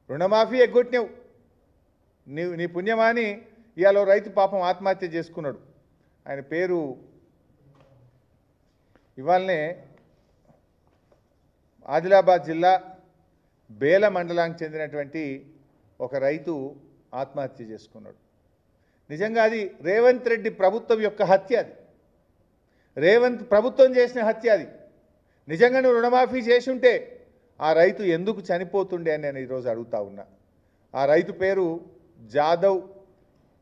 రుణమాఫీ ఎగ్గొట్టినావు. నీ పుణ్యమాని ఇవాళ రైతు పాపం ఆత్మహత్య చేసుకున్నాడు. ఆయన పేరు ఇవాళనే ఆదిలాబాద్ జిల్లా బేల మండలానికి చెందినటువంటి ఒక రైతు ఆత్మహత్య చేసుకున్నాడు. నిజంగా అది రేవంత్ రెడ్డి ప్రభుత్వం యొక్క హత్య. అది రేవంత్ ప్రభుత్వం చేసిన హత్య. అది నిజంగా నువ్వు రుణమాఫీ చేసి ఉంటే ఆ రైతు ఎందుకు చనిపోతుండే అని నేను ఈరోజు అడుగుతా ఉన్నా. ఆ రైతు పేరు జాదవ్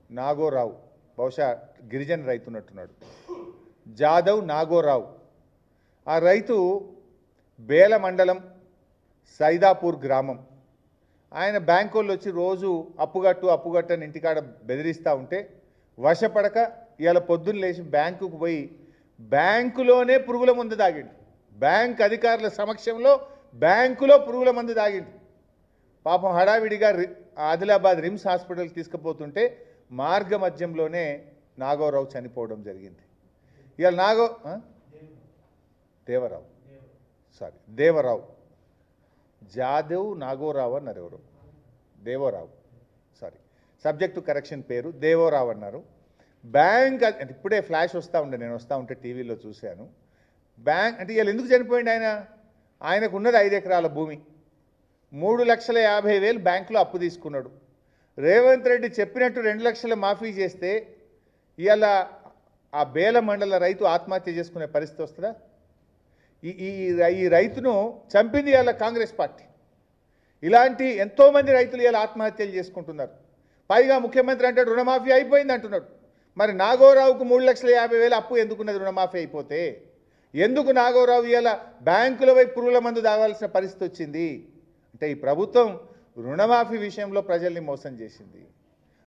నాగోరావు. బహుశా గిరిజన రైతున్నట్టున్నాడు. జాదవ్ నాగోరావు. ఆ రైతు బేల మండలం సైదాపూర్ గ్రామం. ఆయన బ్యాంకు వాళ్ళు వచ్చి రోజు అప్పుగట్టని ఇంటికాడ బెదిరిస్తూ ఉంటే వశపడక ఇవాళ పొద్దున్న లేచి బ్యాంకుకు పోయి బ్యాంకులోనే పురుగుల మందు తాగిండు. బ్యాంక్ అధికారుల సమక్షంలో బ్యాంకులో పురుగుల మందు తాగిండు. పాపం హడావిడిగా ఆదిలాబాద్ రిమ్స్ హాస్పిటల్కి తీసుకుపోతుంటే మార్గ మధ్యంలోనే నాగోరావు చనిపోవడం జరిగింది. ఇవాళ దేవరావు జాదవ్ నాగోరావు అన్నారు. ఎవరు? దేవరావు. సబ్జెక్టు కరెక్షన్ పేరు దేవరావు అన్నారు. బ్యాంక్ ఇప్పుడే ఫ్లాష్ వస్తూ ఉండే, నేను వస్తూ ఉంటే టీవీలో చూశాను. బ్యాంక్ అంటే ఇవాళ ఎందుకు చనిపోయింది? ఆయనకు ఉన్నది 5 ఎకరాల భూమి. 3,50,000 బ్యాంకులో అప్పు తీసుకున్నాడు. రేవంత్ రెడ్డి చెప్పినట్టు 2 లక్షల మాఫీ చేస్తే ఇవాళ ఆ బేల మండల రైతు ఆత్మహత్య చేసుకునే పరిస్థితి వస్తుందా? ఈ రైతును చంపింది ఇవాళ కాంగ్రెస్ పార్టీ. ఇలాంటి ఎంతోమంది రైతులు ఇవాళ ఆత్మహత్యలు చేసుకుంటున్నారు. పైగా ముఖ్యమంత్రి అంటాడు రుణమాఫీ అయిపోయింది అంటున్నాడు. మరి నాగోరావుకు 3,50,000 అప్పు ఎందుకున్నది? రుణమాఫీ అయిపోతే ఎందుకు నాగోరావు ఇవాళ బ్యాంకుల వైపు పురుగుల మందు తాగాల్సిన పరిస్థితి వచ్చింది? అంటే ఈ ప్రభుత్వం రుణమాఫీ విషయంలో ప్రజల్ని మోసం చేసింది.